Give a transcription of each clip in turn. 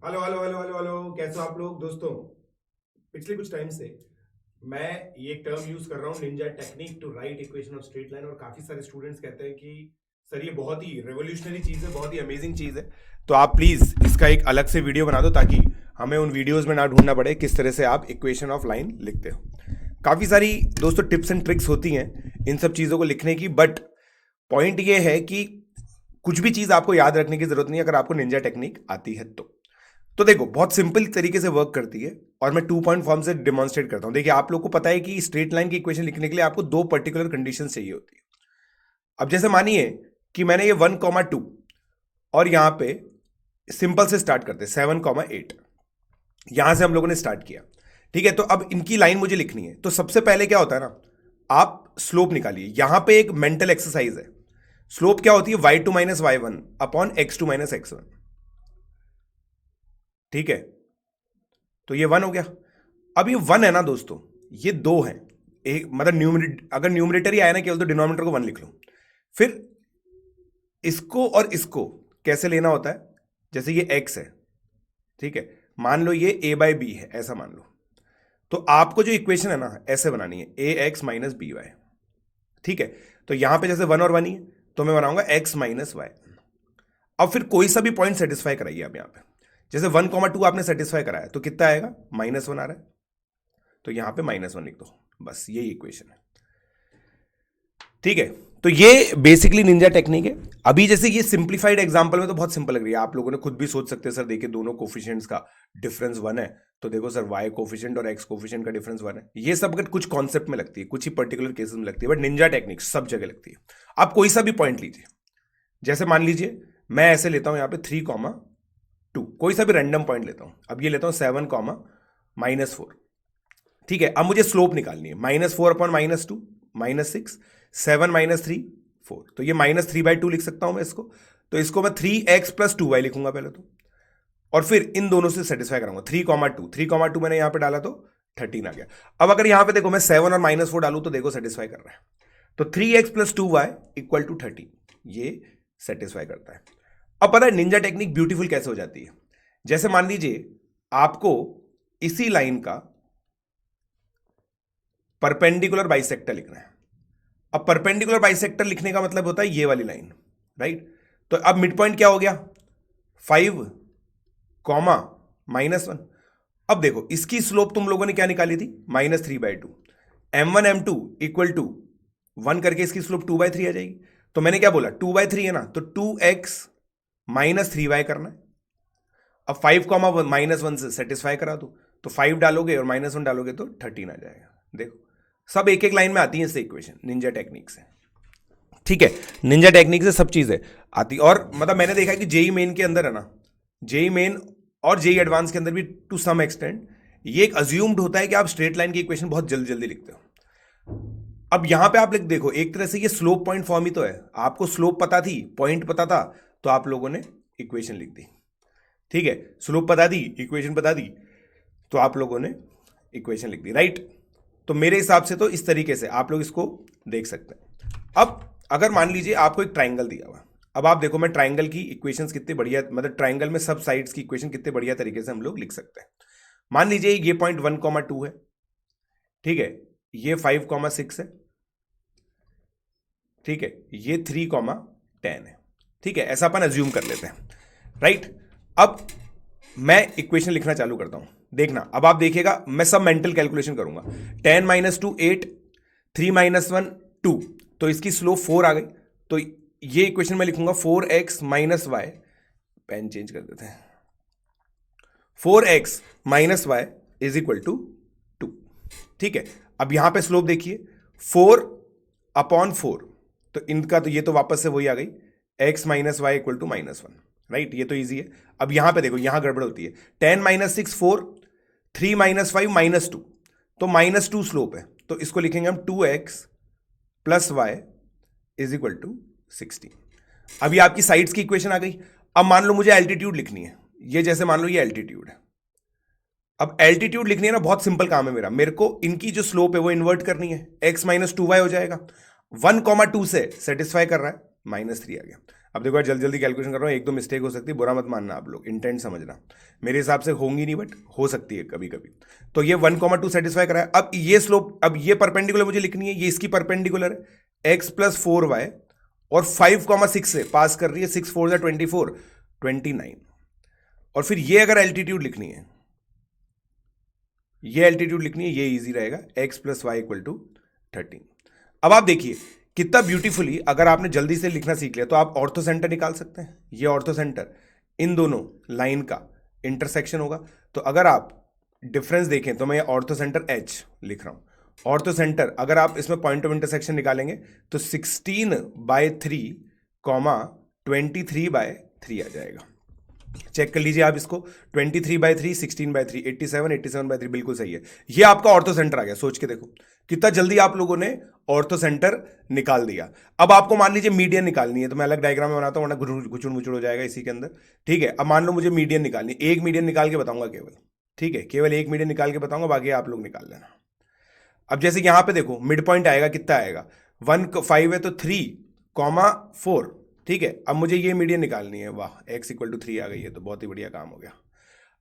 Hello hello hello hello hello, कैसे हो आप लोग दोस्तों। पिछले कुछ टाइम से मैं ये टर्म यूज कर रहा हूँ, ninja technique to write equation of straight line. और काफी सारे स्टूडेंट्स कहते हैं कि सर ये बहुत ही रेवोल्यूशनरी चीज है, बहुत ही अमेजिंग चीज है। तो आप प्लीज इसका एक अलग से वीडियो बना दो ताकि हमें उन वीडियोस में ना ढूंढना पड़े किस तरह से आप इक्वेशन ऑफ लाइन लिखते हो। काफी सारी दोस्तों टिप्स एंड ट्रिक्स होती हैं इन सब चीजों को लिखने की, बट पॉइंट ये है कि कुछ भी चीज आपको याद रखने की जरूरत नहीं अगर आपको निंजा टेक्निक आती है तो देखो बहुत सिंपल तरीके से वर्क करती है और मैं 2 पॉइंट फॉर्म से डिमॉन्स्ट्रेट करता हूं। देखिए आप लोग को पता है कि स्ट्रेट लाइन की इक्वेशन लिखने के लिए आपको दो पर्टिकुलर कंडीशन चाहिए होती है। अब जैसे मानिए कि मैंने ये 1,2 और यहां पे सिंपल से स्टार्ट करते 7,8, यहां से हम लोगों ने स्टार्ट किया। ठीक है, तो अब इनकी लाइन मुझे लिखनी है। तो सबसे पहले क्या होता है ना, आप स्लोप निकालिए। यहां पे एक मेंटल एक्सरसाइज है। स्लोप क्या होती है, y2 minus y1 upon x2 minus x1। ठीक है, तो ये 1 हो गया। अब ये 1 है ना दोस्तों, ये 2 है। एक मतलब अगर न्यूमरेटर ही आया ना केवल तो डिनोमिनेटर को 1 लिख लो। फिर इसको और इसको कैसे लेना होता है, जैसे ये x है, ठीक है, मान लो ये a बाय बी है, ऐसा मान लो। तो आपको जो इक्वेशन है ना ऐसे बनानी है, ए एक्स माइनस बी वाई। ठीक है, तो यहां पे जैसे 1 और 1 ही है तो मैं बनाऊंगा x माइनस वाई। अब फिर कोई सा भी पॉइंट सेटिस्फाई कराइए आप यहां पे। जैसे 1,2 आपने सेटिस्फाई कराया तो कितना आएगा, -1 आ रहा है, तो यहां पे -1 लिख दो। बस यही इक्वेशन है। ठीक है, तो ये बेसिकली निंजा टेक्निक है। अभी जैसे ये सिंप्लीफाइड एग्जांपल में तो बहुत सिंपल लग रही है, आप लोगों ने खुद भी सोच सकते हैं सर देखिए दोनों कोफिशिएंट्स का डिफरेंस 1 है, तो देखो सर y कोफिशिएंट और x कोफिशिएंट का डिफरेंस 1 है। ये सब अगर कुछ कॉन्सेप्ट में लगती है, कुछ ही पर्टिकुलर केसेस में लगती है, बट निंजा टेक्निक सब जगह लगती है। आप कोई सा भी पॉइंट लीजिए, जैसे मान लीजिए मैं ऐसे लेता हूं यहां पे 3,2, कोई सा भी रैंडम पॉइंट लेता हूं। अब ये लेता हूं 7,-4। ठीक है, अब मुझे स्लोप निकालनी है। -4 अपॉन -2 -6, 7 -3 4। तो ये -3/2 लिख सकता हूं मैं इसको। तो इसको मैं 3x प्लस 2y लिखूंगा पहले तो, और फिर इन दोनों से सेटिस्फाई कराऊंगा। 3,2 मैंने यहां पे डाला तो 13 आ गया। अब अगर यहां पे देखो मैं 7 और -4 डालू तो देखो सेटिस्फाई कर रहा है। तो 3x plus 2y equal to 13, ये सेटिस्फाई करता है। अब पता है निंजा टेक्निक ब्यूटीफुल कैसे हो जाती है। जैसे मान लीजिए आपको इसी लाइन का परपेंडिकुलर बाइसेक्टर लिखना है। अब परपेंडिकुलर बाइसेक्टर लिखने का मतलब होता है ये वाली लाइन, राइट। तो अब मिड पॉइंट क्या हो गया, 5, -1। अब देखो इसकी स्लोप तुम लोगों ने क्या निकाली थी, -3/2। m1 m2 इक्वल टू 1 करके इसकी स्लोप 2/3 आ जाएगी। तो मैंने क्या बोला, 2/3 है ना, तो 2x माइनस 3y करना है। अब 5, -1 से सेटिस्फाई करा दो, तो 5 डालोगे और -1 डालोगे तो 13 आ जाएगा। देखो सब एक एक लाइन में आती है इससे इक्वेशन निंजा टेक्निक से। ठीक है, निंजा टेक्निक से सब चीजें आती। और मतलब मैंने देखा है कि जेई मेन के अंदर है ना, जेई मेन और जेई एडवांस के अंदर भी टू सम एक्सटेंट ये एक अज्यूम्ड होता है कि आप स्ट्रेट लाइन की इक्वेशन बहुत जल्दी जल्दी लिखते हो। अब यहां पे आप लिख देखो, एक तरह से ये स्लोप पॉइंट फॉर्म ही तो है। आपको स्लोप पता थी, पॉइंट पता था, तो आप लोगों ने इक्वेशन लिख दी। ठीक है, स्लोप बता दी, इक्वेशन बता दी, तो आप लोगों ने इक्वेशन लिख दी, राइट। तो मेरे हिसाब से तो इस तरीके से आप लोग इसको देख सकते हैं। अब अगर मान लीजिए आपको एक ट्राइंगल दिया हुआ, अब आप देखो मैं ट्राइंगल की इक्वेशंस कितने बढ़िया, मतलब ट्राइंगल में सब साइड्स की इक्वेशन कितने बढ़िया तरीके से हम लोग लिख सकते हैं। मान लीजिए ये पॉइंट 1,2 है, ठीक है, ये 5,6 है, ठीक है, ये 3,10 है। ठीक है, ऐसा अपन अज्यूम कर लेते हैं, राइट। अब मैं इक्वेशन लिखना चालू करता हूं, देखना। अब आप देखिएगा मैं सब मेंटल कैलकुलेशन करूंगा। 10 - 2 8, 3 - 1 2, तो इसकी स्लोप 4 आ गई। तो ये इक्वेशन में लिखूंगा 4x minus Y, pen change कर देते हैं, 4x minus Y is equal to 2। ठीक है, अब यहां पे स्लोप देखिए 4/4, तो इनका तो ये तो वापस से वही आ गई, x minus Y equal to -1, right. ये तो इजी है। अब यहां पे देखो यहां गड़बड़ होती है, 10 - 6 4, 3 - 5 -2, तो -2 स्लोप है, तो इसको लिखेंगे हम 2x plus Y is equal to 16। अभी आपकी साइड्स की इक्वेशन आ गई। अब मान लो मुझे एल्टीट्यूड लिखनी है, ये जैसे मान लो ये एल्टीट्यूड है। अब एल्टीट्यूड लिखनी है ना, बहुत सिंपल काम है मेरा, मेरे को इनकी जो स्लोप है वो इन्वर्ट करनी है, x - 2y हो जाएगा। 1,2 से सेटिस्फाई कर रहा है, -3 आ गया। अब देखो यार, जल्दी जल्दी कैलकुलेशन कर रहा हूँ, एक दो मिस्टेक हो सकती है, बुरा मत मानना आप लोग, इंटेंट समझना, मेरे हिसाब से होंगी नहीं बट हो सकती है कभी कभी। तो ये 1,2 सेटिस्फाई करा है। अब ये स्लोप, अब ये परपेंडिकुलर मुझे लिखनी है, ये इसकी परपेंडिकुलर है, x प्लस 4y और 5,6 से पास कर रही है, 6 4 24 29। और फिर ये अगर एल्टीट्यूड लिखनी है, ये एल्टीट्यूड लिखनी है, ये इजी रहेगा, x plus Y equal to 13। अब आप देखिए कितना ब्यूटीफुली, अगर आपने जल्दी से लिखना सीख लिया तो आप ऑर्थो सेंटर निकाल सकते हैं। ये ऑर्थो सेंटर इन दोनों लाइन का इंटरसेक्शन होगा। तो अगर आप डिफरेंस देखें तो मैं ऑर्थो सेंटर H लिख रहा हूं। ऑर्थो सेंटर अगर आप इसमें पॉइंट ऑफ इंटरसेक्शन निकालेंगे तो 16/3 कॉमा 23/3 आ जाएगा। चेक कर लीजिए आप इसको, 23/3 16/3 87 87/3 बिल्कुल सही है। ये आपका ऑर्थो सेंटर आ गया। सोच के देखो कितना जल्दी आप लोगों ने ऑर्थो सेंटर निकाल दिया। अब आपको मान लीजिए मीडियन निकालनी है, तो मैं अलग डायग्राम में बनाता हूं वरना घुचुड़ मुचुड़ हो जाएगा इसी के अंदर। ठीक है, अब मान लो मुझे मीडियन निकालनी है, एक मीडियन निकाल के बताऊंगा केवल। ठीक है, केवल एक मीडियन निकाल के बताऊंगा, बाकी आप लोग निकाल लेना। अब जैसे यहां पे देखो मिड पॉइंट आएगा, कितना आएगा 1 5 है तो 3,4। ठीक है, अब मुझे ये मीडियन निकालनी है। वाह, x इक्वल टू 3 आ गई है, तो बहुत ही बढ़िया काम हो गया।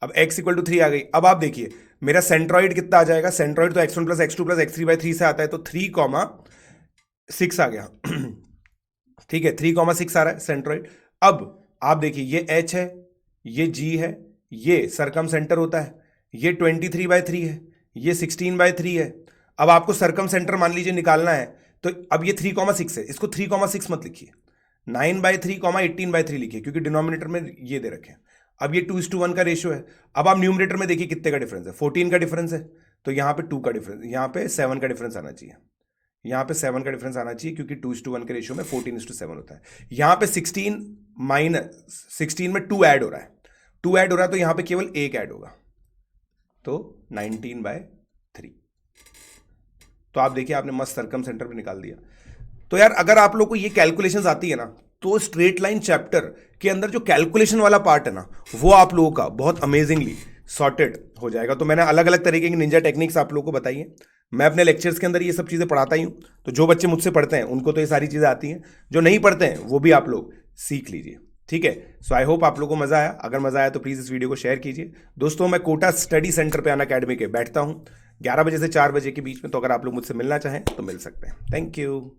अब x इक्वल टू 3 आ गई। अब आप देखिए मेरा सेंट्रॉइड कितना आ जाएगा, सेंट्रॉइड तो x1 plus x2 plus x3/3 से आता है, तो 3,6 आ गया। ठीक है, 3,6 आ रहा है सेंट्रॉइड। अब आप देखिए ये h है, ये g है, ये सरकम सेंटर होता है, ये 23/3 है, ये 16/3 है। अब आपको सरकम सेंटर मान लीजिए निकालना है, तो अब ये 3,6 है, इसको 3,6 मत लिखिए, 9/3 18/3 लिखिए, क्योंकि डिनोमिनेटर में ये दे रखे हैं। अब ये 2:1 का रेशियो है। अब आप न्यूमरेटर में देखिए कितने का डिफरेंस है, 14 का डिफरेंस है, तो यहाँ पे 2 का डिफरेंस, यहाँ पे 7 का डिफरेंस आना चाहिए, यहाँ पे 7 का डिफरेंस आना चाहिए, क्योंकि 2:1 के रेशियो में 14:7 होता है। यहाँ पे 16 में 2 ऐड हो रहा है, 2 ऐड हो रहा है, तो यहाँ पे केवल 1 ऐड होगा, तो 19/3। तो आप देखिए आपने मस्त सरकम सेंटर पे निकाल दिया। तो यार अगर आप लोग को ये कैलकुलेशंस आती है ना, तो स्ट्रेट लाइन चैप्टर के अंदर जो कैलकुलेशन वाला पार्ट है ना, वो आप लोगों का बहुत अमेजिंगली सॉर्टेड हो जाएगा। तो मैंने अलग अलग तरीके की निंजा टेक्निक्स आप लोगों को बताई हैं। मैं अपने लेक्चर्स के अंदर ये सब चीज़ें पढ़ाता ही हूँ, तो जो बच्चे मुझसे पढ़ते हैं उनको तो ये सारी चीज़ें आती हैं, जो नहीं पढ़ते हैं वो भी आप लोग सीख लीजिए। ठीक है, सो आई होप आप लोगों को मजा आया। अगर मजा आया तो प्लीज़ इस वीडियो को शेयर कीजिए। दोस्तों, मैं कोटा स्टडी सेंटर पे अनअकैडमी के बैठता हूँ 11 बजे से 4 बजे के बीच में, तो अगर आप लोग मुझसे मिलना चाहें तो मिल सकते हैं। Thank you.